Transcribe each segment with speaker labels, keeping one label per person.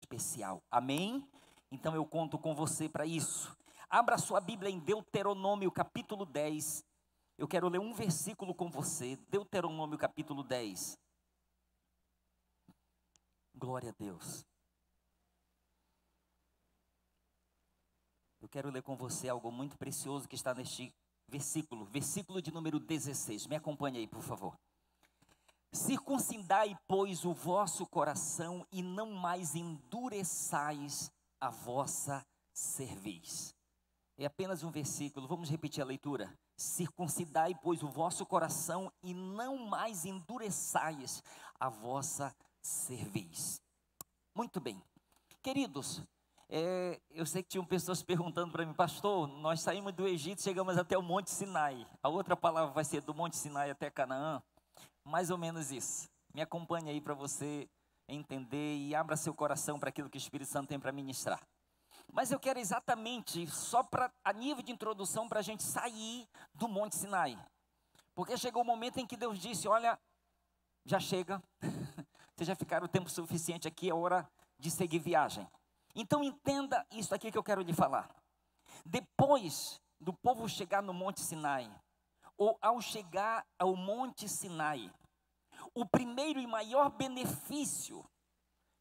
Speaker 1: especial. Amém? Então eu conto com você para isso. Abra sua Bíblia em Deuteronômio capítulo 10. Eu quero ler um versículo com você. Deuteronômio capítulo 10. Glória a Deus. Eu quero ler com você algo muito precioso que está neste versículo. Versículo de número 16. Me acompanhe aí, por favor. Circuncidai, pois, o vosso coração e não mais endureçais a vossa cerviz. É apenas um versículo, vamos repetir a leitura. Circuncidai, pois, o vosso coração e não mais endureçais a vossa cerviz. Muito bem. Queridos, eu sei que tinham pessoas perguntando para mim, pastor, nós saímos do Egito, chegamos até o Monte Sinai. A outra palavra vai ser do Monte Sinai até Canaã. Mais ou menos isso. Me acompanhe aí para você entender e abra seu coração para aquilo que o Espírito Santo tem para ministrar. Mas eu quero exatamente, só a nível de introdução, para a gente sair do Monte Sinai. Porque chegou o momento em que Deus disse, olha, já chega, vocês já ficaram o tempo suficiente aqui, é hora de seguir viagem. Então entenda isso aqui que eu quero lhe falar. Depois do povo chegar no Monte Sinai, ou ao chegar ao Monte Sinai, o primeiro e maior benefício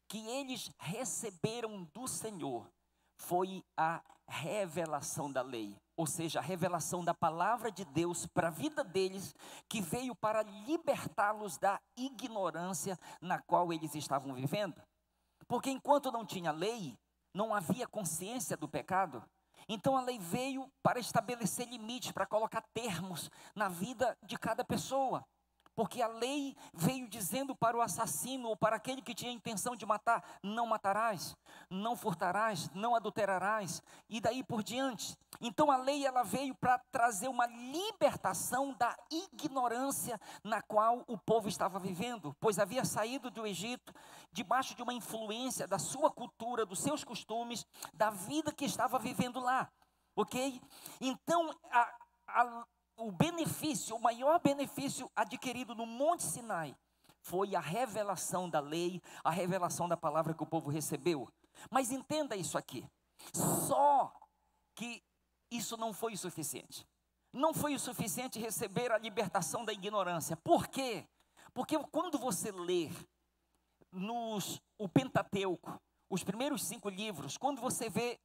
Speaker 1: que eles receberam do Senhor foi a revelação da lei, ou seja, a revelação da palavra de Deus para a vida deles, que veio para libertá-los da ignorância na qual eles estavam vivendo. Porque enquanto não tinha lei, não havia consciência do pecado. Então a lei veio para estabelecer limites, para colocar termos na vida de cada pessoa. Porque a lei veio dizendo para o assassino ou para aquele que tinha a intenção de matar, não matarás, não furtarás, não adulterarás, e daí por diante. Então a lei ela veio para trazer uma libertação da ignorância na qual o povo estava vivendo, pois havia saído do Egito debaixo de uma influência da sua cultura, dos seus costumes, da vida que estava vivendo lá, ok? Então o benefício, o maior benefício adquirido no Monte Sinai foi a revelação da lei, a revelação da palavra que o povo recebeu. Mas entenda isso aqui, só que isso não foi o suficiente. Não foi o suficiente receber a libertação da ignorância. Por quê? Porque quando você lê o Pentateuco, os primeiros 5 livros, quando você vê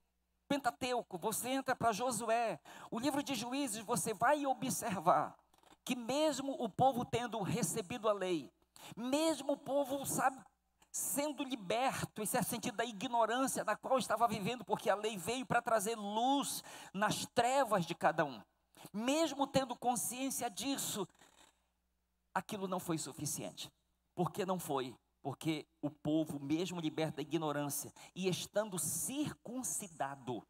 Speaker 1: Pentateuco, você entra para Josué, o livro de Juízes, você vai observar que mesmo o povo tendo recebido a lei, mesmo o povo, sendo liberto, esse é o sentido da ignorância na qual estava vivendo, porque a lei veio para trazer luz nas trevas de cada um, mesmo tendo consciência disso, aquilo não foi suficiente. Por que não foi? Porque o povo, mesmo liberto da ignorância e estando circuncidado,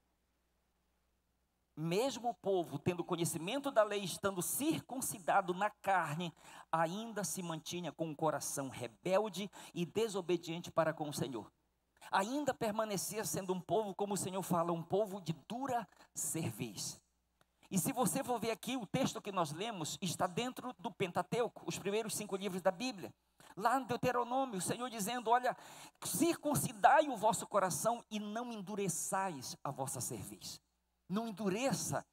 Speaker 1: mesmo o povo tendo conhecimento da lei, estando circuncidado na carne, ainda se mantinha com um coração rebelde e desobediente para com o Senhor. Ainda permanecia sendo um povo, como o Senhor fala, um povo de dura cerviz. E se você for ver aqui, o texto que nós lemos está dentro do Pentateuco, os primeiros 5 livros da Bíblia. Lá no Deuteronômio, o Senhor dizendo, olha, circuncidai o vosso coração e não endureçais a vossa cerviz. Não endureça,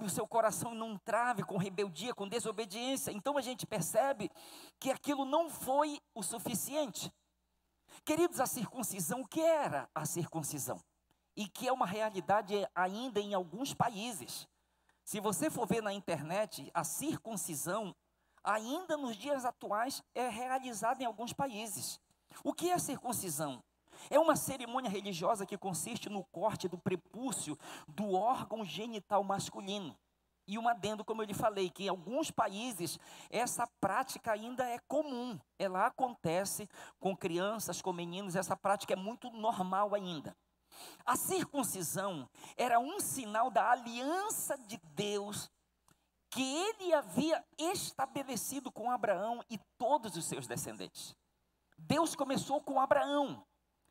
Speaker 1: o seu coração não trave com rebeldia, com desobediência. Então a gente percebe que aquilo não foi o suficiente. Queridos, a circuncisão, o que era a circuncisão? E que é uma realidade ainda em alguns países. Se você for ver na internet, a circuncisão, ainda nos dias atuais, é realizada em alguns países. O que é a circuncisão? É uma cerimônia religiosa que consiste no corte do prepúcio do órgão genital masculino. E um adendo, como eu lhe falei, que em alguns países essa prática ainda é comum. Ela acontece com crianças, com meninos, essa prática é muito normal ainda. A circuncisão era um sinal da aliança de Deus que ele havia estabelecido com Abraão e todos os seus descendentes. Deus começou com Abraão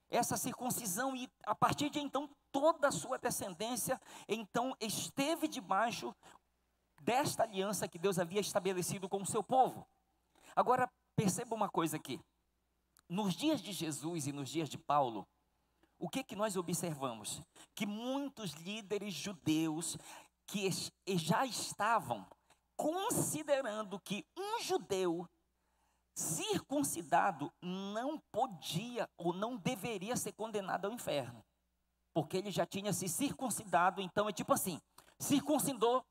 Speaker 1: essa circuncisão e a partir de então toda a sua descendência então esteve debaixo desta aliança que Deus havia estabelecido com o seu povo. Agora perceba uma coisa aqui, nos dias de Jesus e nos dias de Paulo, o que que nós observamos? Que muitos líderes judeus que já estavam considerando que um judeu circuncidado não podia ou não deveria ser condenado ao inferno, porque ele já tinha se circuncidado. Então é tipo assim, circuncidou,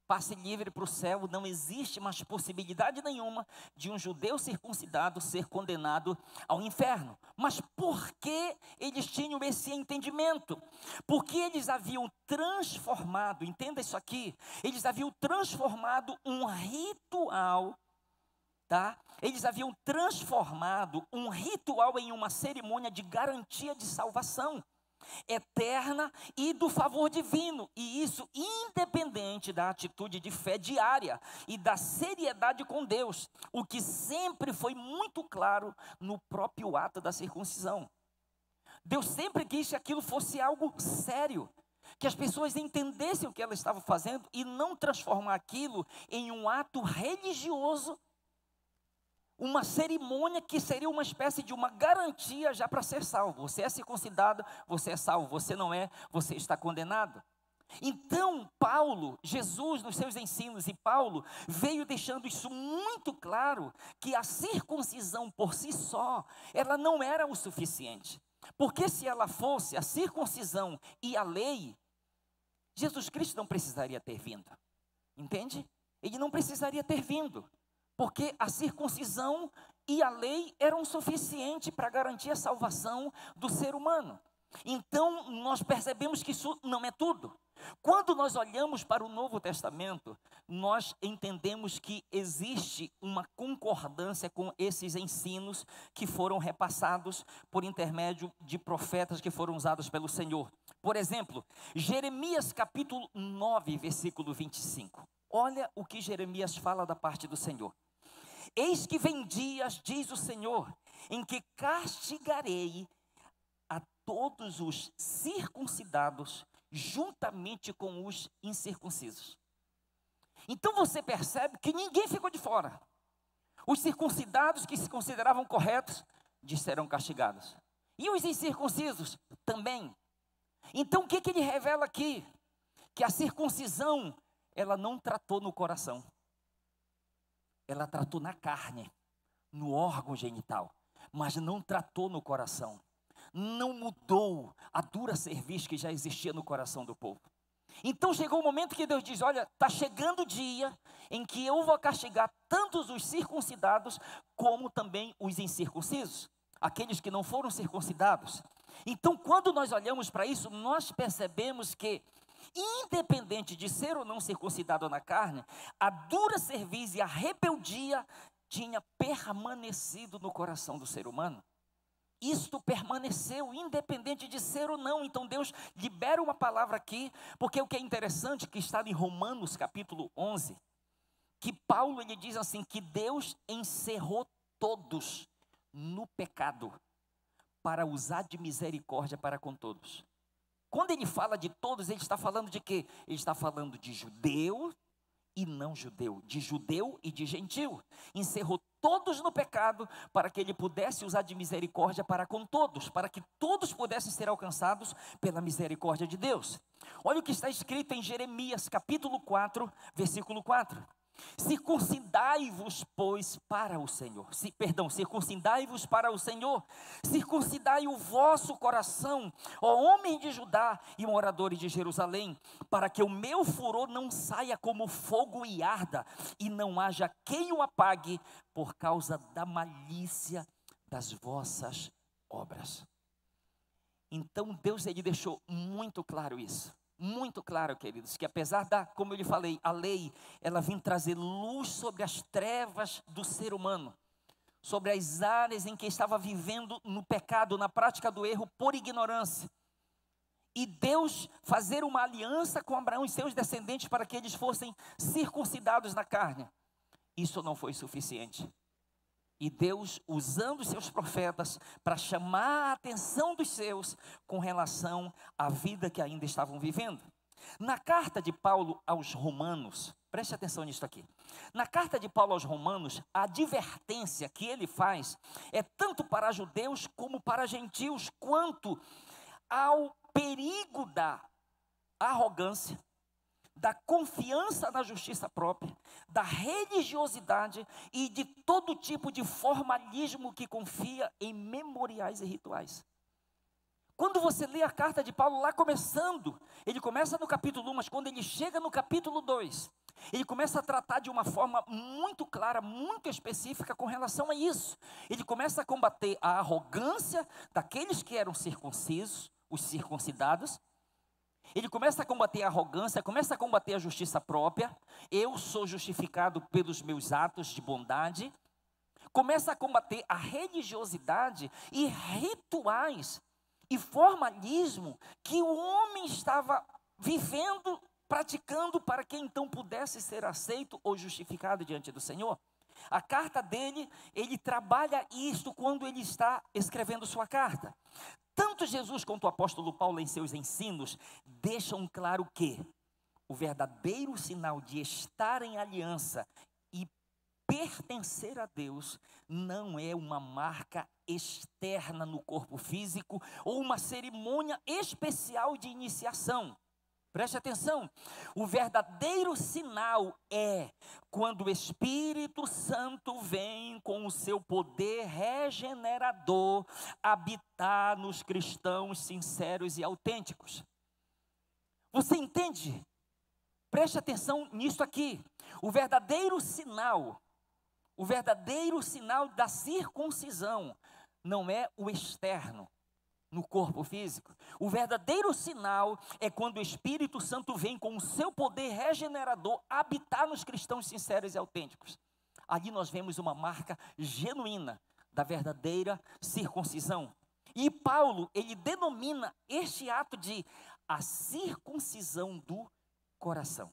Speaker 1: passe livre para o céu. Não existe mais possibilidade nenhuma de um judeu circuncidado ser condenado ao inferno. Mas por que eles tinham esse entendimento? Porque eles haviam transformado, entenda isso aqui, eles haviam transformado um ritual, tá? Eles haviam transformado um ritual em uma cerimônia de garantia de salvação eterna e do favor divino, e isso independente da atitude de fé diária e da seriedade com Deus, o que sempre foi muito claro no próprio ato da circuncisão. Deus sempre quis que aquilo fosse algo sério, que as pessoas entendessem o que elas estavam fazendo e não transformar aquilo em um ato religioso, uma cerimônia que seria uma espécie de uma garantia já para ser salvo. Você é circuncidado, você é salvo. Você não é, você está condenado. Então Paulo, Jesus nos seus ensinos, e Paulo veio deixando isso muito claro, que a circuncisão por si só, ela não era o suficiente. Porque se ela fosse a circuncisão e a lei, Jesus Cristo não precisaria ter vindo. Entende? Ele não precisaria ter vindo. Porque a circuncisão e a lei eram suficientes para garantir a salvação do ser humano. Então, nós percebemos que isso não é tudo. Quando nós olhamos para o Novo Testamento, nós entendemos que existe uma concordância com esses ensinos que foram repassados por intermédio de profetas que foram usados pelo Senhor. Por exemplo, Jeremias capítulo 9, versículo 25. Olha o que Jeremias fala da parte do Senhor. Eis que vem dias, diz o Senhor, em que castigarei a todos os circuncidados juntamente com os incircuncisos. Então você percebe que ninguém ficou de fora. Os circuncidados que se consideravam corretos serão castigados. E os incircuncisos também. Então o que ele revela aqui? Que a circuncisão, ela não tratou no coração. Ela tratou na carne, no órgão genital, mas não tratou no coração. Não mudou a dura cerviz que já existia no coração do povo. Então chegou o momento que Deus diz, olha, está chegando o dia em que eu vou castigar tantos os circuncidados como também os incircuncisos, aqueles que não foram circuncidados. Então quando nós olhamos para isso, nós percebemos que independente de ser ou não circuncidado na carne, a dura cerviz e a rebeldia tinha permanecido no coração do ser humano. Isto permaneceu, independente de ser ou não. Então Deus libera uma palavra aqui, porque o que é interessante, que está em Romanos capítulo 11, que Paulo ele diz assim, que Deus encerrou todos no pecado, para usar de misericórdia para com todos. Quando ele fala de todos, ele está falando de quê? Ele está falando de judeu e não judeu, de judeu e de gentil. Encerrou todos no pecado para que ele pudesse usar de misericórdia para com todos, para que todos pudessem ser alcançados pela misericórdia de Deus. Olha o que está escrito em Jeremias capítulo 4, versículo 4. Circuncidai-vos, pois, para o Senhor. Circuncidai-vos para o Senhor. Circuncidai o vosso coração, ó homem de Judá e moradores de Jerusalém, para que o meu furor não saia como fogo e arda, e não haja quem o apague por causa da malícia das vossas obras. Então Deus ele deixou muito claro isso. Muito claro, queridos, que apesar da, como eu lhe falei, a lei, ela vem trazer luz sobre as trevas do ser humano, sobre as áreas em que estava vivendo no pecado, na prática do erro, por ignorância. E Deus fazer uma aliança com Abraão e seus descendentes para que eles fossem circuncidados na carne. Isso não foi suficiente. E Deus, usando os seus profetas para chamar a atenção dos seus com relação à vida que ainda estavam vivendo. Na carta de Paulo aos Romanos, preste atenção nisso aqui. Na carta de Paulo aos Romanos, a advertência que ele faz é tanto para judeus como para gentios, quanto ao perigo da arrogância, da confiança na justiça própria, da religiosidade e de todo tipo de formalismo que confia em memoriais e rituais. Quando você lê a carta de Paulo lá começando, ele começa no capítulo 1, mas quando ele chega no capítulo 2, ele começa a tratar de uma forma muito clara, muito específica com relação a isso. Ele começa a combater a arrogância daqueles que eram circuncisos, os circuncidados. Ele começa a combater a arrogância, começa a combater a justiça própria. Eu sou justificado pelos meus atos de bondade. Começa a combater a religiosidade e rituais e formalismo que o homem estava vivendo, praticando para que então pudesse ser aceito ou justificado diante do Senhor. A carta dele, ele trabalha isto quando ele está escrevendo sua carta. Tanto Jesus quanto o apóstolo Paulo em seus ensinos deixam claro que o verdadeiro sinal de estar em aliança e pertencer a Deus não é uma marca externa no corpo físico ou uma cerimônia especial de iniciação. Preste atenção, o verdadeiro sinal é quando o Espírito Santo vem com o seu poder regenerador habitar nos cristãos sinceros e autênticos. Você entende? Preste atenção nisso aqui. O verdadeiro sinal da circuncisão não é o externo no corpo físico. O verdadeiro sinal é quando o Espírito Santo vem com o seu poder regenerador habitar nos cristãos sinceros e autênticos. Ali nós vemos uma marca genuína da verdadeira circuncisão. E Paulo, ele denomina este ato de a circuncisão do coração.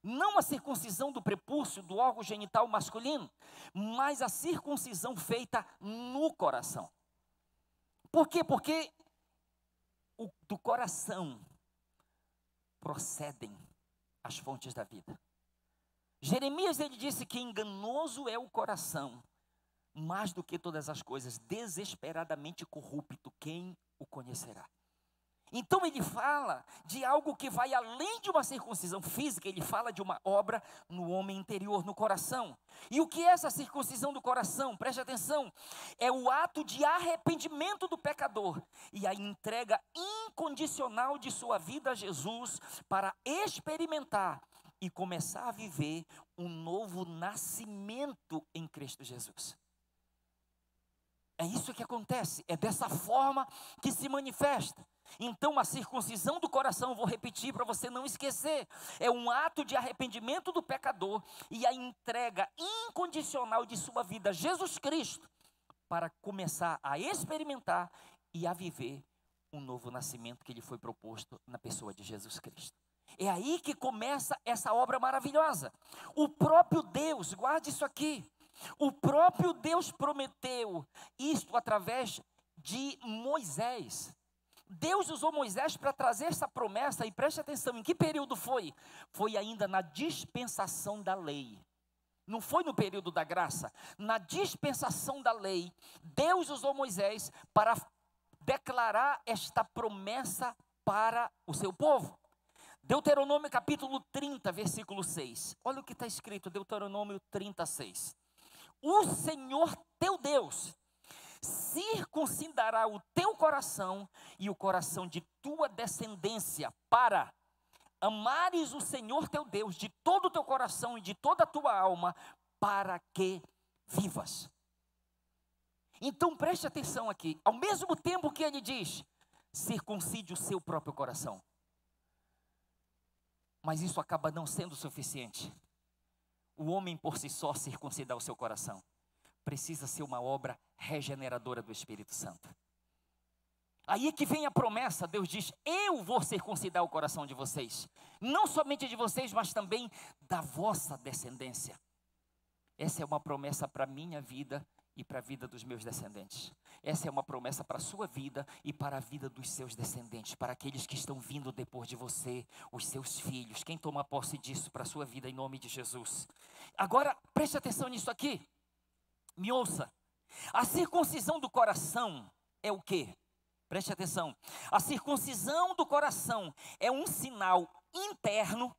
Speaker 1: Não a circuncisão do prepúcio, do órgão genital masculino, mas a circuncisão feita no coração. Por quê? Porque do coração procedem as fontes da vida. Jeremias, ele disse que enganoso é o coração, mais do que todas as coisas, desesperadamente corrupto, quem o conhecerá? Então ele fala de algo que vai além de uma circuncisão física, ele fala de uma obra no homem interior, no coração. E o que é essa circuncisão do coração? Preste atenção, é o ato de arrependimento do pecador e a entrega incondicional de sua vida a Jesus para experimentar e começar a viver um novo nascimento em Cristo Jesus. É isso que acontece, é dessa forma que se manifesta. Então a circuncisão do coração, vou repetir para você não esquecer, é um ato de arrependimento do pecador e a entrega incondicional de sua vida a Jesus Cristo para começar a experimentar e a viver um novo nascimento que lhe foi proposto na pessoa de Jesus Cristo. É aí que começa essa obra maravilhosa. O próprio Deus, guarde isso aqui, o próprio Deus prometeu isto através de Moisés. Deus usou Moisés para trazer essa promessa, e preste atenção, em que período foi? Foi ainda na dispensação da lei. Não foi no período da graça. Na dispensação da lei, Deus usou Moisés para declarar esta promessa para o seu povo. Deuteronômio capítulo 30, versículo 6. Olha o que está escrito, Deuteronômio 36. O Senhor teu Deus circuncidará o teu coração e o coração de tua descendência para amares o Senhor teu Deus de todo o teu coração e de toda a tua alma, para que vivas. Então preste atenção aqui, ao mesmo tempo que ele diz, circuncide o seu próprio coração. Mas isso acaba não sendo suficiente. O homem por si só circuncidar o seu coração precisa ser uma obra regeneradora do Espírito Santo. Aí é que vem a promessa, Deus diz, eu vou circuncidar o coração de vocês, não somente de vocês, mas também da vossa descendência. Essa é uma promessa para a minha vida e para a vida dos meus descendentes. Essa é uma promessa para a sua vida e para a vida dos seus descendentes, para aqueles que estão vindo depois de você, os seus filhos. Quem toma posse disso para a sua vida em nome de Jesus? Agora, preste atenção nisso aqui. Me ouça. A circuncisão do coração é o quê? Preste atenção. A circuncisão do coração é um sinal interno,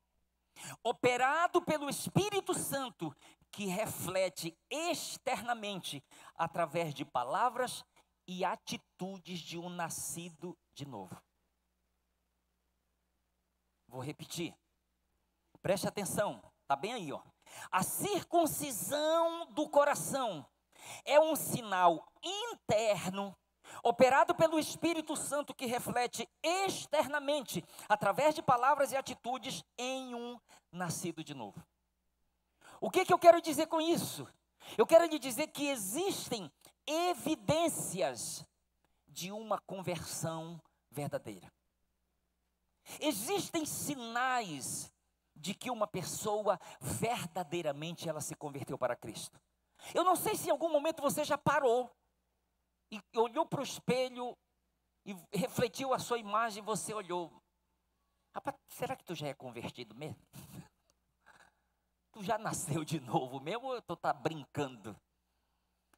Speaker 1: operado pelo Espírito Santo, que reflete externamente através de palavras e atitudes de um nascido de novo. Vou repetir. Preste atenção. Está bem aí, ó. A circuncisão do coração é um sinal interno, operado pelo Espírito Santo, que reflete externamente, através de palavras e atitudes, em um nascido de novo. O que eu quero dizer com isso? Eu quero lhe dizer que existem evidências de uma conversão verdadeira. Existem sinais de que uma pessoa verdadeiramente ela se converteu para Cristo. Eu não sei se em algum momento você já parou e olhou para o espelho e refletiu a sua imagem, você olhou. Rapaz, será que tu já é convertido mesmo? Tu já nasceu de novo mesmo ou tu está brincando?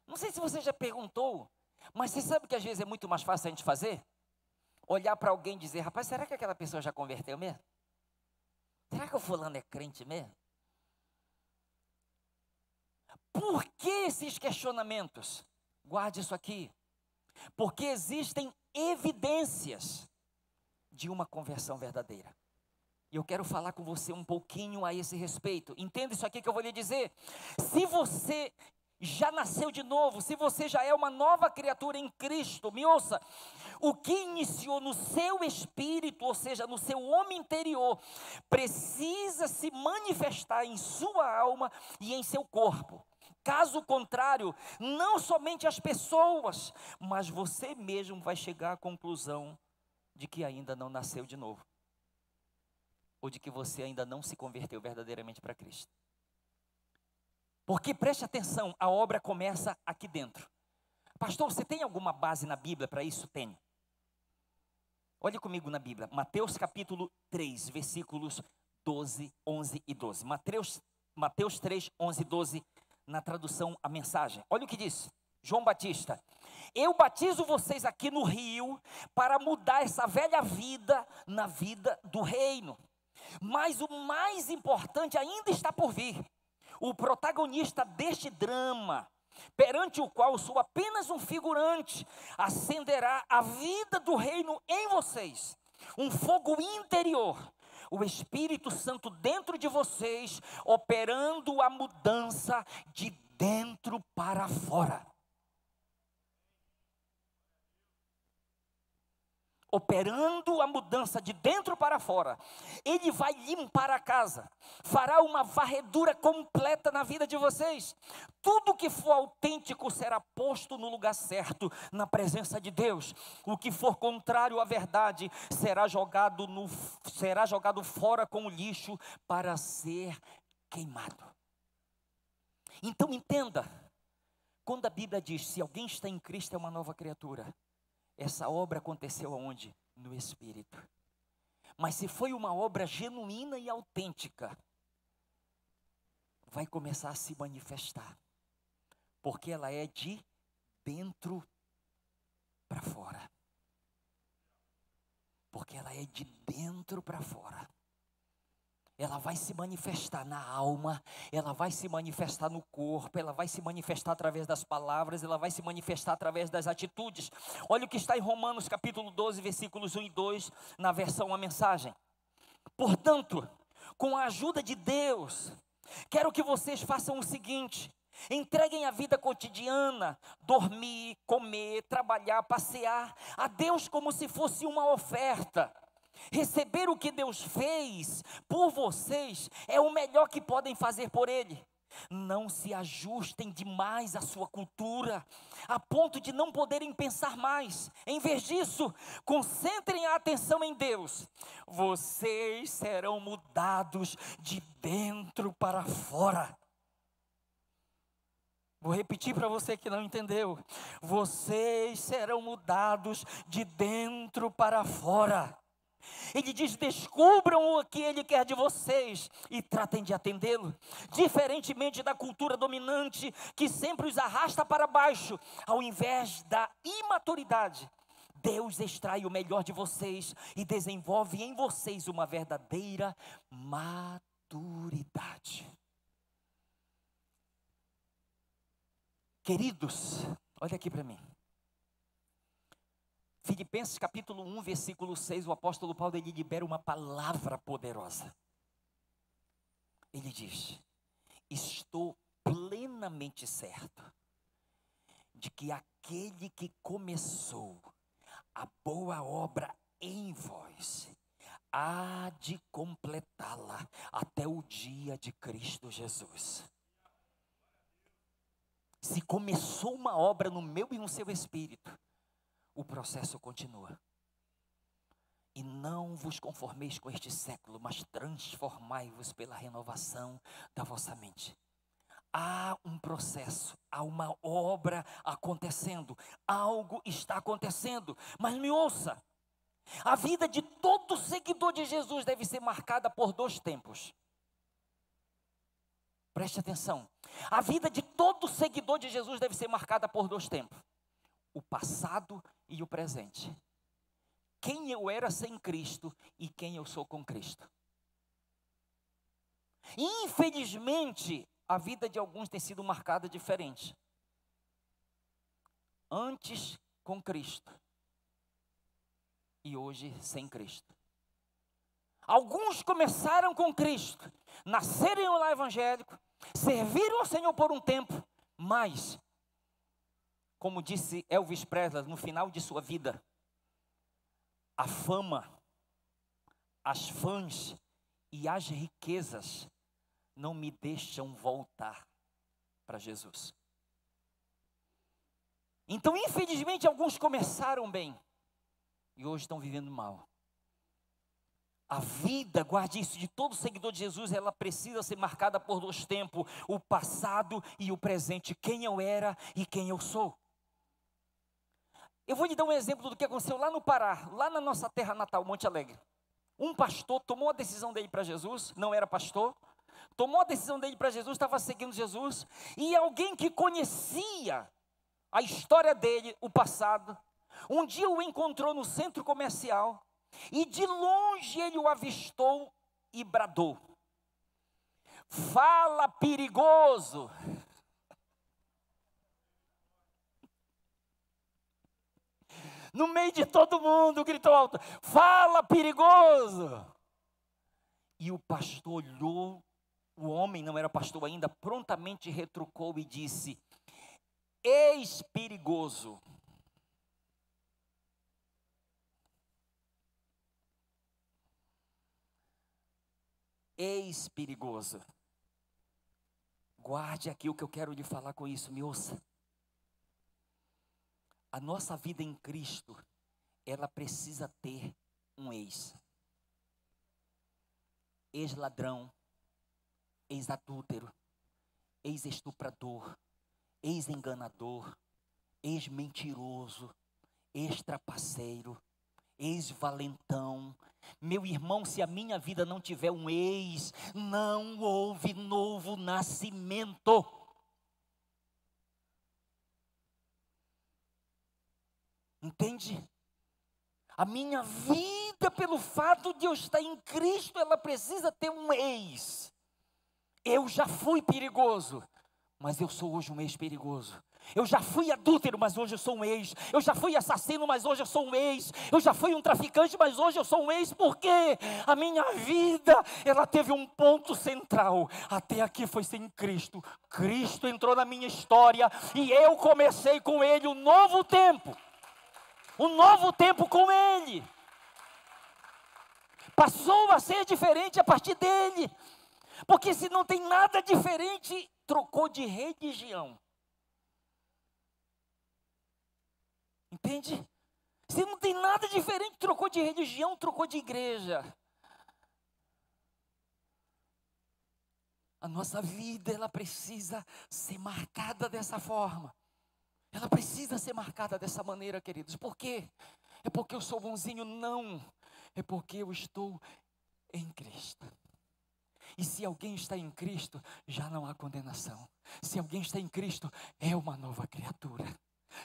Speaker 1: Não sei se você já perguntou, mas você sabe que às vezes é muito mais fácil a gente fazer? Olhar para alguém e dizer, rapaz, será que aquela pessoa já converteu mesmo? Será que o fulano é crente mesmo? Por que esses questionamentos? Guarde isso aqui. Porque existem evidências de uma conversão verdadeira. E eu quero falar com você um pouquinho a esse respeito. Entenda isso aqui que eu vou lhe dizer. Se você já nasceu de novo, se você já é uma nova criatura em Cristo, me ouça, o que iniciou no seu espírito, ou seja, no seu homem interior, precisa se manifestar em sua alma e em seu corpo. Caso contrário, não somente as pessoas, mas você mesmo vai chegar à conclusão de que ainda não nasceu de novo. Ou de que você ainda não se converteu verdadeiramente para Cristo. Porque preste atenção, a obra começa aqui dentro. Pastor, você tem alguma base na Bíblia para isso? Tenho. Olhe comigo na Bíblia, Mateus capítulo 3, versículos 12, 11 e 12. Mateus 3, 11 e 12, na tradução A Mensagem. Olha o que diz, João Batista. Eu batizo vocês aqui no rio para mudar essa velha vida na vida do reino. Mas o mais importante ainda está por vir. O protagonista deste drama, perante o qual sou apenas um figurante, acenderá a vida do reino em vocês, um fogo interior, o Espírito Santo dentro de vocês, operando a mudança de dentro para fora. Operando a mudança de dentro para fora. Ele vai limpar a casa, fará uma varredura completa na vida de vocês. Tudo que for autêntico será posto no lugar certo, na presença de Deus. O que for contrário à verdade será jogado fora com o lixo para ser queimado. Então entenda, quando a Bíblia diz, se alguém está em Cristo é uma nova criatura, essa obra aconteceu aonde? No Espírito. Mas se foi uma obra genuína e autêntica, vai começar a se manifestar. Porque ela é de dentro para fora. Porque ela é de dentro para fora. Ela vai se manifestar na alma, ela vai se manifestar no corpo, ela vai se manifestar através das palavras, ela vai se manifestar através das atitudes. Olha o que está em Romanos capítulo 12, versículos 1 e 2, na versão A Mensagem. Portanto, com a ajuda de Deus, quero que vocês façam o seguinte: entreguem a vida cotidiana, dormir, comer, trabalhar, passear, a Deus como se fosse uma oferta. Receber o que Deus fez por vocês é o melhor que podem fazer por Ele. Não se ajustem demais à sua cultura, a ponto de não poderem pensar mais. Em vez disso, concentrem a atenção em Deus. Vocês serão mudados de dentro para fora. Vou repetir para você que não entendeu. Vocês serão mudados de dentro para fora. Ele diz, descubram o que Ele quer de vocês e tratem de atendê-lo. Diferentemente da cultura dominante que sempre os arrasta para baixo, ao invés da imaturidade, Deus extrai o melhor de vocês e desenvolve em vocês uma verdadeira maturidade. Queridos, olha aqui para mim. Filipenses capítulo 1, versículo 6, o apóstolo Paulo, ele libera uma palavra poderosa. Ele diz: estou plenamente certo de que aquele que começou a boa obra em vós, há de completá-la até o dia de Cristo Jesus. Se começou uma obra no meu e no seu espírito, o processo continua. E não vos conformeis com este século, mas transformai-vos pela renovação da vossa mente. Há um processo, há uma obra acontecendo, algo está acontecendo. Mas me ouça, a vida de todo seguidor de Jesus deve ser marcada por 2 tempos. Preste atenção, a vida de todo seguidor de Jesus deve ser marcada por 2 tempos: o passado e o presente. Quem eu era sem Cristo e quem eu sou com Cristo. Infelizmente, a vida de alguns tem sido marcada diferente. Antes com Cristo e hoje sem Cristo. Alguns começaram com Cristo, nasceram no lar evangélico, serviram ao Senhor por um tempo, mas, como disse Elvis Presley no final de sua vida, a fama, as fãs e as riquezas não me deixam voltar para Jesus. Então, infelizmente, alguns começaram bem e hoje estão vivendo mal. A vida, guarde isso, de todo seguidor de Jesus, ela precisa ser marcada por 2 tempos: o passado e o presente, quem eu era e quem eu sou. Eu vou lhe dar um exemplo do que aconteceu lá no Pará, lá na nossa terra natal, Monte Alegre. Um pastor tomou a decisão dele para Jesus, não era pastor, tomou a decisão dele para Jesus, estava seguindo Jesus, e alguém que conhecia a história dele, o passado, um dia o encontrou no centro comercial, e de longe ele o avistou e bradou: fala, perigoso! No meio de todo mundo, gritou alto: fala, perigoso! E o pastor olhou, o homem não era pastor ainda, prontamente retrucou e disse: eis perigoso. Eis perigoso. Guarde aqui o que eu quero lhe falar com isso, me ouça. A nossa vida em Cristo, ela precisa ter um ex. Ex-ladrão, ex-adúltero, ex-estuprador, ex-enganador, ex-mentiroso, ex-trapaceiro, ex-valentão. Meu irmão, se a minha vida não tiver um ex, não houve novo nascimento. Entende? A minha vida, pelo fato de eu estar em Cristo, ela precisa ter um ex. Eu já fui perigoso, mas eu sou hoje um ex perigoso. Eu já fui adúltero, mas hoje eu sou um ex. Eu já fui assassino, mas hoje eu sou um ex. Eu já fui um traficante, mas hoje eu sou um ex. Por quê? A minha vida, ela teve um ponto central. Até aqui foi sem Cristo. Cristo entrou na minha história e eu comecei com Ele um novo tempo. Um novo tempo com Ele. Passou a ser diferente a partir dele. Porque se não tem nada diferente, trocou de religião. Entende? Se não tem nada diferente, trocou de religião, trocou de igreja. A nossa vida, ela precisa ser marcada dessa forma. Ela precisa ser marcada dessa maneira, queridos. Por quê? É porque eu sou bonzinho? Não. É porque eu estou em Cristo. E se alguém está em Cristo, já não há condenação. Se alguém está em Cristo, é uma nova criatura.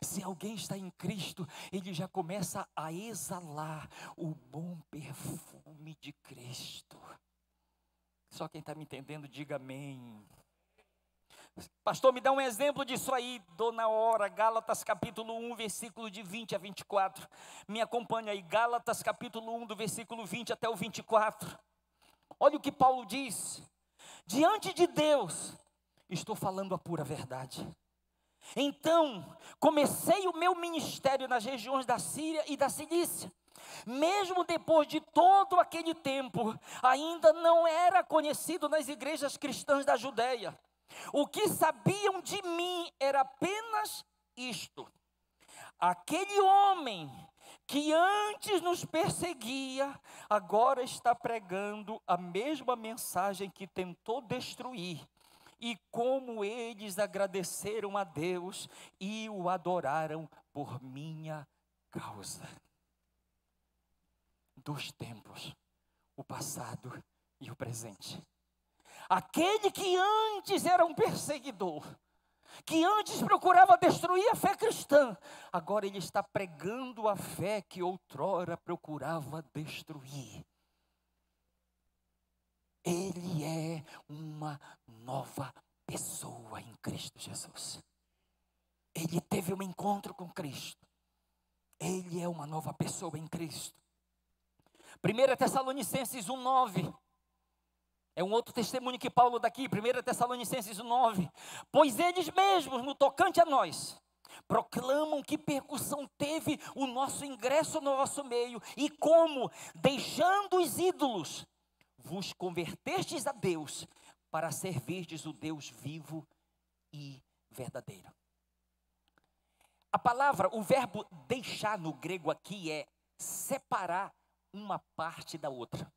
Speaker 1: Se alguém está em Cristo, ele já começa a exalar o bom perfume de Cristo. Só quem está me entendendo, diga amém. Pastor, me dá um exemplo disso aí, dou na hora. Gálatas capítulo 1, versículo de 20 a 24. Me acompanha aí, Gálatas capítulo 1, do versículo 20 até o 24. Olha o que Paulo diz: diante de Deus, estou falando a pura verdade. Então, comecei o meu ministério nas regiões da Síria e da Cilícia. Mesmo depois de todo aquele tempo, ainda não era conhecido nas igrejas cristãs da Judeia. O que sabiam de mim era apenas isto: aquele homem que antes nos perseguia, agora está pregando a mesma mensagem que tentou destruir. E como eles agradeceram a Deus e o adoraram por minha causa. Dois tempos, o passado e o presente. Aquele que antes era um perseguidor, que antes procurava destruir a fé cristã, agora ele está pregando a fé que outrora procurava destruir. Ele é uma nova pessoa em Cristo Jesus. Ele teve um encontro com Cristo. Ele é uma nova pessoa em Cristo. 1 Tessalonicenses 1:9. É um outro testemunho que Paulo dá aqui, 1 Tessalonicenses 1:9. Pois eles mesmos, no tocante a nós, proclamam que percussão teve o nosso ingresso no vosso meio, e como, deixando os ídolos, vos convertestes a Deus, para servirdes o Deus vivo e verdadeiro. A palavra, o verbo deixar no grego aqui é separar uma parte da outra.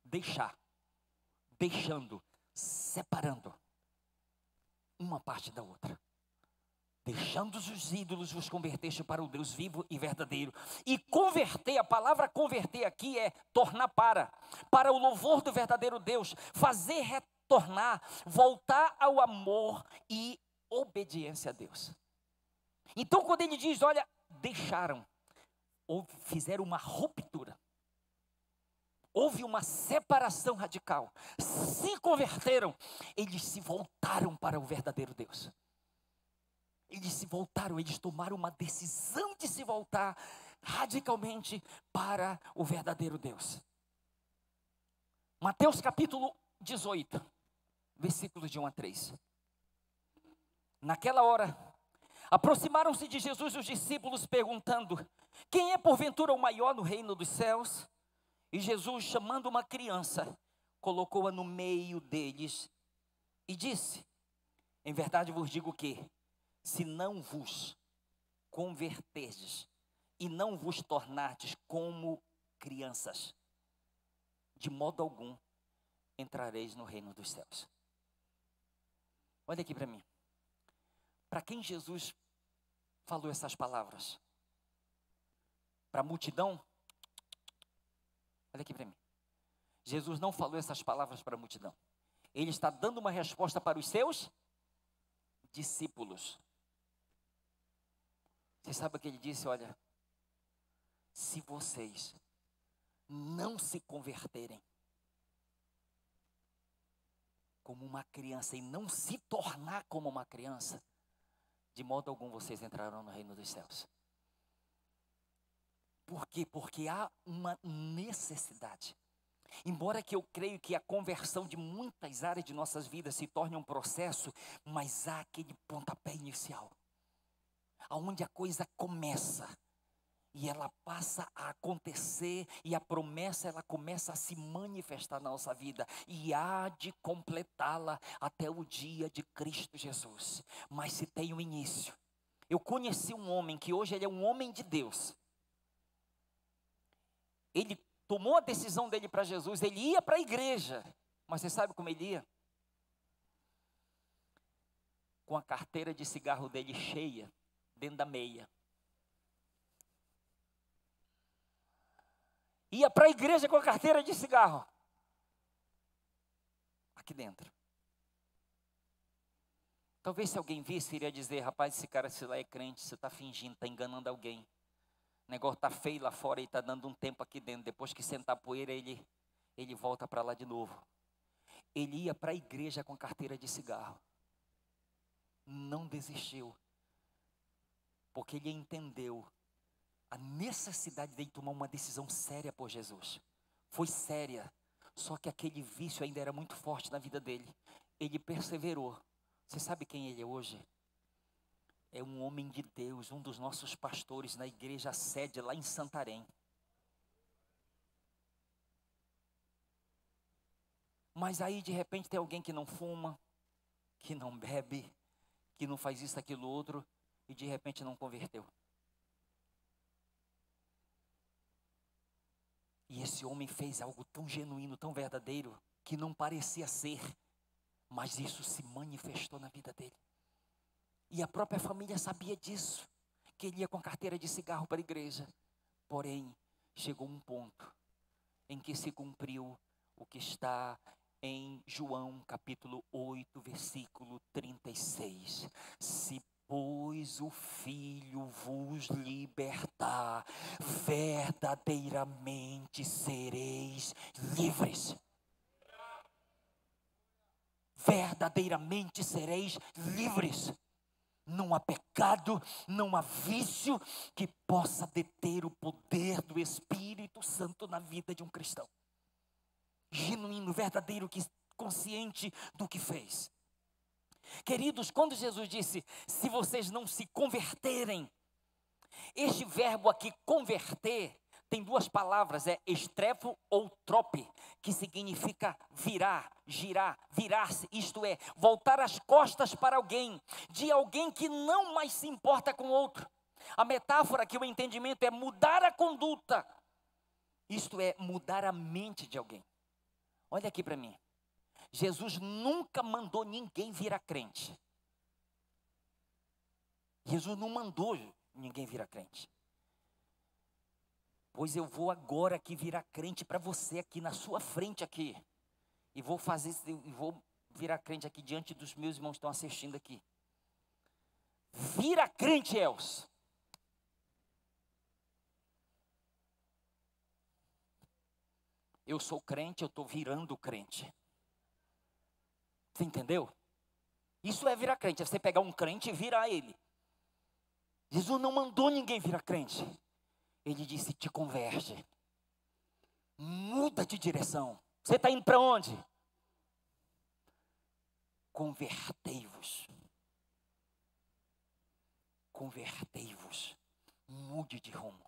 Speaker 1: Deixar, deixando, separando uma parte da outra. Deixando os ídolos, vos converteste para o Deus vivo e verdadeiro. E converter, a palavra converter aqui é tornar para o louvor do verdadeiro Deus, fazer retornar, voltar ao amor e obediência a Deus. Então quando ele diz, olha, deixaram, ou fizeram uma ruptura, houve uma separação radical, se converteram, eles se voltaram para o verdadeiro Deus. Eles se voltaram, eles tomaram uma decisão de se voltar radicalmente para o verdadeiro Deus. Mateus capítulo 18, versículos de 1 a 3. Naquela hora, aproximaram-se de Jesus os discípulos, perguntando: quem é porventura o maior no reino dos céus? E Jesus, chamando uma criança, colocou-a no meio deles e disse: em verdade vos digo que, se não vos converterdes e não vos tornardes como crianças, de modo algum entrareis no reino dos céus. Olha aqui para mim. Para quem Jesus falou essas palavras? Para a multidão? Olha aqui para mim. Jesus não falou essas palavras para a multidão. Ele está dando uma resposta para os seus discípulos. Você sabe o que ele disse? Olha, se vocês não se converterem como uma criança e não se tornar como uma criança, de modo algum vocês entrarão no reino dos céus. Por quê? Porque há uma necessidade. Embora que eu creio que a conversão de muitas áreas de nossas vidas se torne um processo, mas há aquele pontapé inicial, aonde a coisa começa, e ela passa a acontecer, e a promessa ela começa a se manifestar na nossa vida, e há de completá-la até o dia de Cristo Jesus. Mas se tem um início. Eu conheci um homem que hoje ele é um homem de Deus. Ele tomou a decisão dele para Jesus, ele ia para a igreja, mas você sabe como ele ia? Com a carteira de cigarro dele cheia, dentro da meia. Ia para a igreja com a carteira de cigarro, aqui dentro. Talvez se alguém visse, iria dizer: rapaz, esse cara se lá é crente, você está fingindo, está enganando alguém. O negócio está feio lá fora e está dando um tempo aqui dentro. Depois que sentar a poeira, ele volta para lá de novo. Ele ia para a igreja com carteira de cigarro. Não desistiu. Porque ele entendeu a necessidade de ele tomar uma decisão séria por Jesus. Foi séria. Só que aquele vício ainda era muito forte na vida dele. Ele perseverou. Você sabe quem ele é hoje? É um homem de Deus, um dos nossos pastores na igreja sede lá em Santarém. Mas aí de repente tem alguém que não fuma, que não bebe, que não faz isso, aquilo, outro, e de repente não converteu. E esse homem fez algo tão genuíno, tão verdadeiro, que não parecia ser, mas isso se manifestou na vida dele. E a própria família sabia disso, que ele ia com carteira de cigarro para a igreja. Porém, chegou um ponto em que se cumpriu o que está em João capítulo 8, versículo 36. Se pois o Filho vos libertar, verdadeiramente sereis livres. Verdadeiramente sereis livres. Não há pecado, não há vício que possa deter o poder do Espírito Santo na vida de um cristão. Genuíno, verdadeiro, consciente do que fez. Queridos, quando Jesus disse: se vocês não se converterem, este verbo aqui, converter, tem duas palavras, é estrefo ou trope, que significa virar, girar, virar-se, isto é, voltar as costas para alguém, de alguém que não mais se importa com o outro. A metáfora aqui, o entendimento é mudar a conduta, isto é, mudar a mente de alguém. Olha aqui para mim, Jesus nunca mandou ninguém virar crente. Jesus não mandou ninguém virar crente. Pois eu vou agora aqui virar crente para você aqui na sua frente aqui. E vou virar crente aqui diante dos meus irmãos que estão assistindo aqui. Vira crente, Els. Eu sou crente, eu estou virando crente. Você entendeu? Isso é virar crente, é você pegar um crente e virar ele. Jesus não mandou ninguém virar crente. Ele disse: te converte. Muda de direção. Você está indo para onde? Convertei-vos. Convertei-vos. Mude de rumo.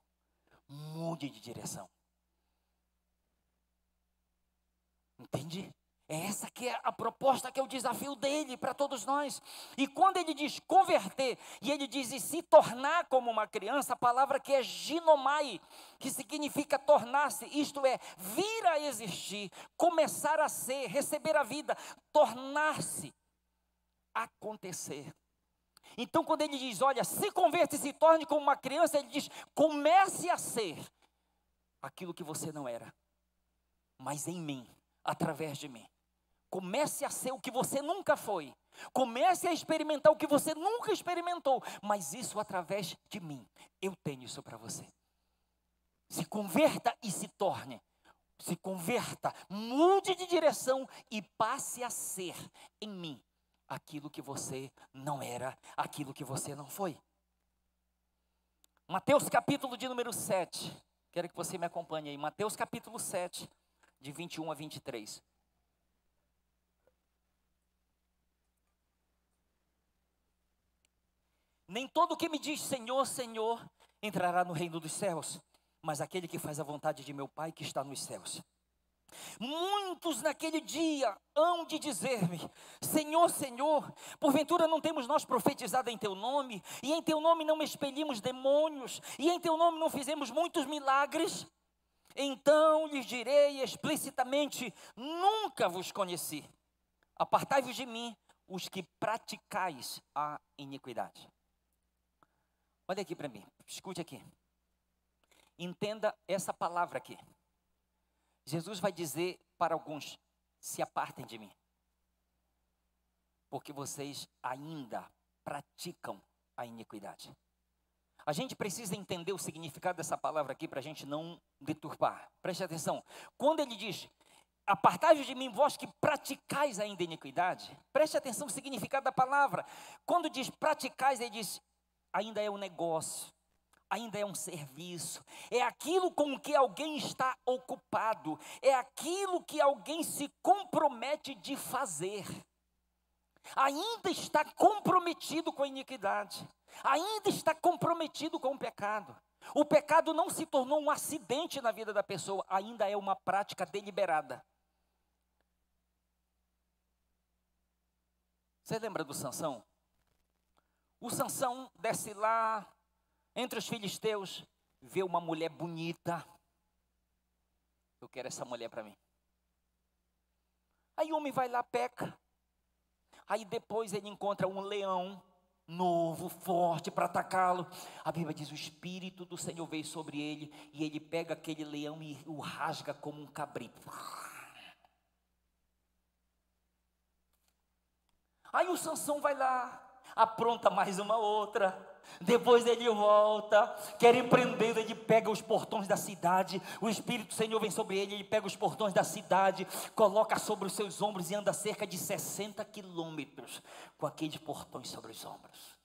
Speaker 1: Mude de direção. Entende? É essa que é a proposta, que é o desafio dele para todos nós. E quando ele diz converter, e ele diz e se tornar como uma criança, a palavra que é ginomai, que significa tornar-se, isto é, vir a existir, começar a ser, receber a vida, tornar-se, acontecer. Então quando ele diz, olha, se converta e se torne como uma criança, ele diz, comece a ser aquilo que você não era, mas em mim, através de mim. Comece a ser o que você nunca foi. Comece a experimentar o que você nunca experimentou. Mas isso através de mim. Eu tenho isso para você. Se converta e se torne. Se converta, mude de direção e passe a ser em mim aquilo que você não era, aquilo que você não foi. Mateus capítulo de número 7. Quero que você me acompanhe aí. Mateus capítulo 7, de 21 a 23. Nem todo que me diz Senhor, Senhor, entrará no reino dos céus, mas aquele que faz a vontade de meu Pai que está nos céus. Muitos naquele dia hão de dizer-me, Senhor, Senhor, porventura não temos nós profetizado em Teu nome, e em Teu nome não expelimos demônios, e em Teu nome não fizemos muitos milagres? Então lhes direi explicitamente, nunca vos conheci. Apartai-vos de mim, os que praticais a iniquidade. Olha aqui para mim, escute aqui. Entenda essa palavra aqui. Jesus vai dizer para alguns, se apartem de mim. Porque vocês ainda praticam a iniquidade. A gente precisa entender o significado dessa palavra aqui para a gente não deturpar. Preste atenção. Quando ele diz, apartai-vos de mim, vós que praticais ainda a iniquidade. Preste atenção no significado da palavra. Quando diz praticais, ele diz, ainda é um negócio, ainda é um serviço. É aquilo com que alguém está ocupado. É aquilo que alguém se compromete de fazer. Ainda está comprometido com a iniquidade, ainda está comprometido com o pecado. O pecado não se tornou um acidente na vida da pessoa, ainda é uma prática deliberada. Você lembra do Sansão? O Sansão desce lá, entre os filisteus, vê uma mulher bonita. Eu quero essa mulher para mim. Aí o homem vai lá, peca. Aí depois ele encontra um leão novo, forte, para atacá-lo. A Bíblia diz, o Espírito do Senhor veio sobre ele, e ele pega aquele leão e o rasga como um cabrito. Aí o Sansão vai lá, apronta mais uma outra. Depois ele volta, quer ir prendendo, ele pega os portões da cidade. O Espírito do Senhor vem sobre ele, ele pega os portões da cidade, coloca sobre os seus ombros e anda cerca de 60 quilômetros com aqueles portões sobre os ombros.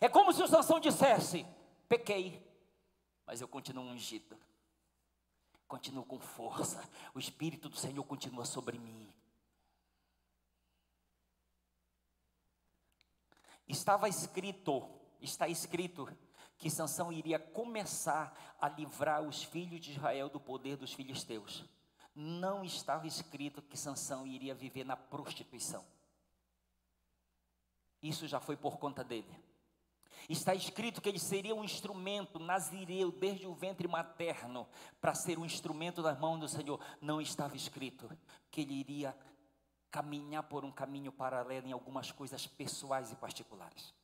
Speaker 1: É como se o Sansão dissesse, pequei, mas eu continuo ungido, continuo com força, o Espírito do Senhor continua sobre mim. Está escrito que Sansão iria começar a livrar os filhos de Israel do poder dos filisteus. Não estava escrito que Sansão iria viver na prostituição. Isso já foi por conta dele. Está escrito que ele seria um instrumento nazireu desde o ventre materno para ser um instrumento das mãos do Senhor. Não estava escrito que ele iria caminhar por um caminho paralelo em algumas coisas pessoais e particulares.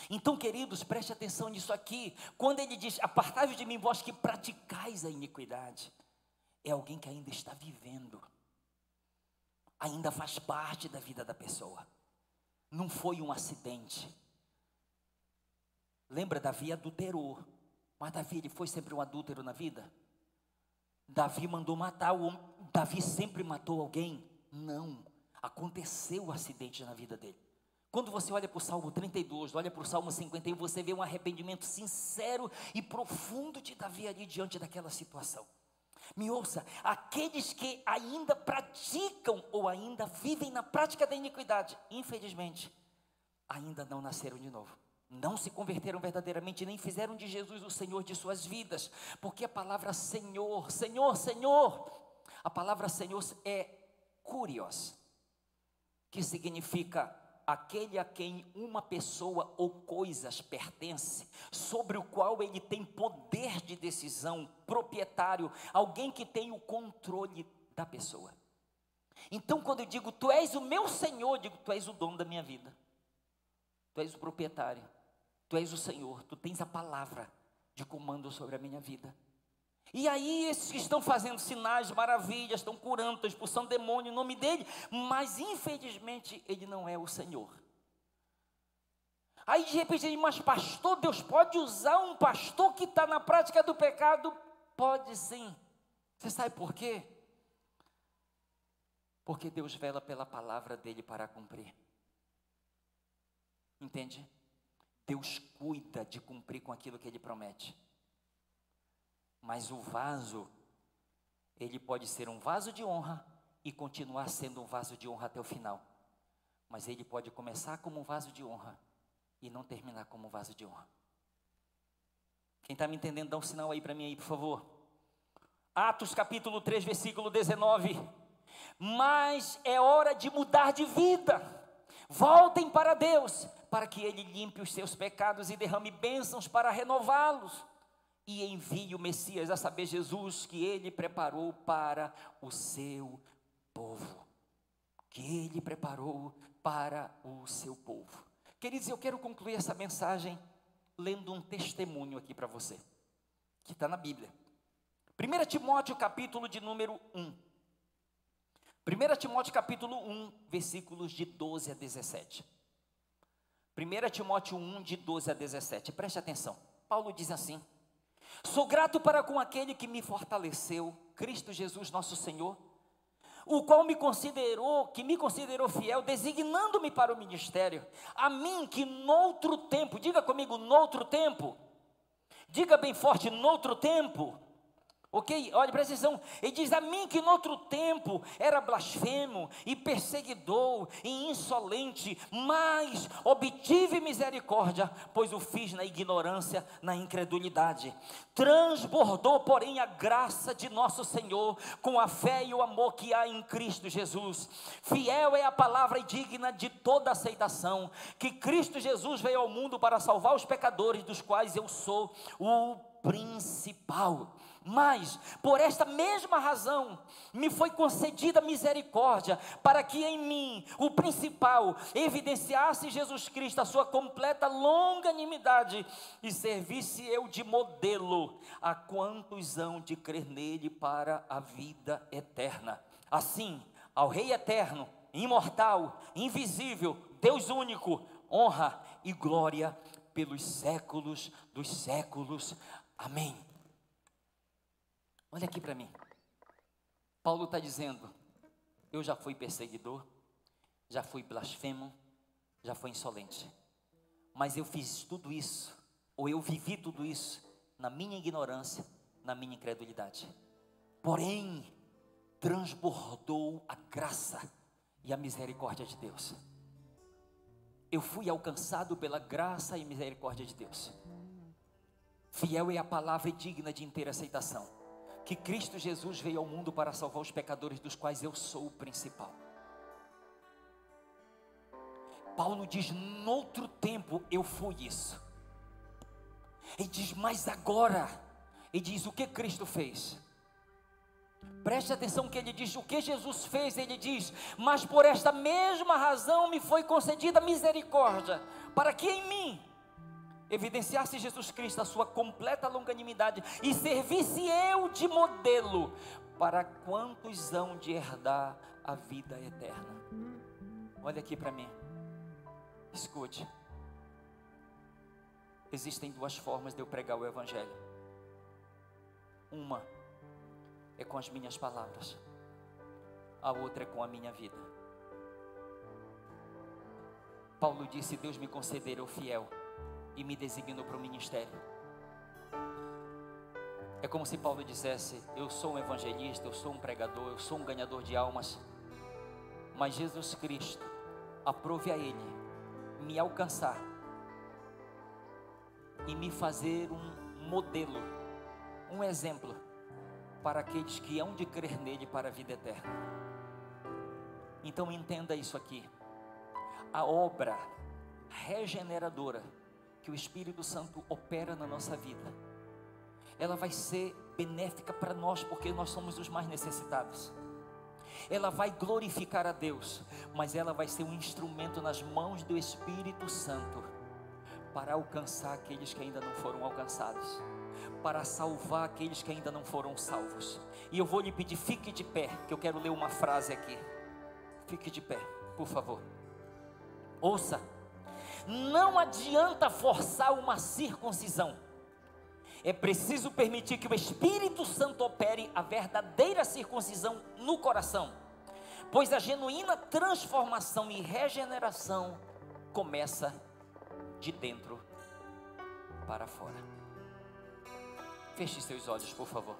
Speaker 1: Então, queridos, preste atenção nisso aqui. Quando ele diz, apartai-vos de mim, vós que praticais a iniquidade, é alguém que ainda está vivendo, ainda faz parte da vida da pessoa. Não foi um acidente. Lembra, Davi adulterou, mas Davi, ele foi sempre um adúltero na vida? Davi mandou matar o homem. Davi sempre matou alguém? Não, aconteceu um acidente na vida dele. Quando você olha para o Salmo 32, olha para o Salmo 51, você vê um arrependimento sincero e profundo de Davi ali diante daquela situação. Me ouça, aqueles que ainda praticam ou ainda vivem na prática da iniquidade, infelizmente, ainda não nasceram de novo. Não se converteram verdadeiramente, nem fizeram de Jesus o Senhor de suas vidas. Porque a palavra Senhor, Senhor, Senhor, a palavra Senhor é Kurios, que significa aquele a quem uma pessoa ou coisas pertence, sobre o qual ele tem poder de decisão, proprietário, alguém que tem o controle da pessoa. Então, quando eu digo, tu és o meu Senhor, eu digo, tu és o dono da minha vida, tu és o proprietário, tu és o Senhor, tu tens a palavra de comando sobre a minha vida. E aí esses que estão fazendo sinais, maravilhas, estão curando, estão expulsando demônio em nome dele, mas infelizmente ele não é o Senhor. Aí de repente ele diz, mas pastor, Deus pode usar um pastor que está na prática do pecado? Pode sim. Você sabe por quê? Porque Deus vela pela palavra dele para cumprir. Entende? Deus cuida de cumprir com aquilo que ele promete. Mas o vaso, ele pode ser um vaso de honra e continuar sendo um vaso de honra até o final. Mas ele pode começar como um vaso de honra e não terminar como um vaso de honra. Quem está me entendendo, dá um sinal aí para mim aí, por favor. Atos capítulo 3, versículo 19. Mas é hora de mudar de vida. Voltem para Deus, para que Ele limpe os seus pecados e derrame bênçãos para renová-los. E envie o Messias, a saber, Jesus, que Ele preparou para o seu povo. Que Ele preparou para o seu povo. Queridos, eu quero concluir essa mensagem lendo um testemunho aqui para você, que está na Bíblia. 1 Timóteo capítulo de número 1. 1 Timóteo capítulo 1, versículos de 12 a 17. 1 Timóteo 1, de 12 a 17, preste atenção. Paulo diz assim: sou grato para com aquele que me fortaleceu, Cristo Jesus nosso Senhor, o qual me considerou fiel, designando-me para o ministério, a mim que noutro tempo, diga comigo, noutro tempo, diga bem forte, noutro tempo, ok? Olha, presta atenção, ele diz a mim que noutro tempo era blasfemo e perseguidor e insolente, mas obtive misericórdia, pois o fiz na ignorância, na incredulidade. Transbordou, porém, a graça de nosso Senhor, com a fé e o amor que há em Cristo Jesus. Fiel é a palavra e digna de toda aceitação, que Cristo Jesus veio ao mundo para salvar os pecadores, dos quais eu sou o principal. Mas, por esta mesma razão, me foi concedida misericórdia, para que em mim, o principal, evidenciasse Jesus Cristo a sua completa longanimidade, e servisse eu de modelo a quantos hão de crer nele para a vida eterna. Assim, ao Rei eterno, imortal, invisível, Deus único, honra e glória pelos séculos dos séculos. Amém. Olha aqui para mim. Paulo está dizendo: eu já fui perseguidor, já fui blasfemo, já fui insolente, mas eu fiz tudo isso, ou eu vivi tudo isso, na minha ignorância, na minha incredulidade. Porém, transbordou a graça e a misericórdia de Deus. Eu fui alcançado pela graça e misericórdia de Deus. Fiel é a palavra e digna de inteira aceitação, que Cristo Jesus veio ao mundo para salvar os pecadores, dos quais eu sou o principal. Paulo diz: noutro tempo eu fui isso. Ele diz: mas agora, ele diz o que Cristo fez. Preste atenção que ele diz, o que Jesus fez, ele diz: mas por esta mesma razão me foi concedida misericórdia, para que em mim evidenciasse Jesus Cristo a sua completa longanimidade, e servisse eu de modelo para quantos hão de herdar a vida eterna. Olha aqui para mim, escute. Existem duas formas de eu pregar o Evangelho. Uma é com as minhas palavras, a outra é com a minha vida. Paulo disse: Deus me concederá o fiel e me designou para o ministério. É como se Paulo dissesse: eu sou um evangelista, eu sou um pregador, eu sou um ganhador de almas, mas Jesus Cristo aprove a Ele me alcançar e me fazer um modelo, um exemplo para aqueles que hão de crer nele para a vida eterna. Então entenda isso aqui: a obra regeneradora que o Espírito Santo opera na nossa vida, ela vai ser benéfica para nós, porque nós somos os mais necessitados. Ela vai glorificar a Deus, mas ela vai ser um instrumento nas mãos do Espírito Santo para alcançar aqueles que ainda não foram alcançados, para salvar aqueles que ainda não foram salvos. E eu vou lhe pedir, fique de pé, que eu quero ler uma frase aqui. Fique de pé, por favor. Ouça: não adianta forçar uma circuncisão, é preciso permitir que o Espírito Santo opere a verdadeira circuncisão no coração, pois a genuína transformação e regeneração começa de dentro para fora. Feche seus olhos, por favor.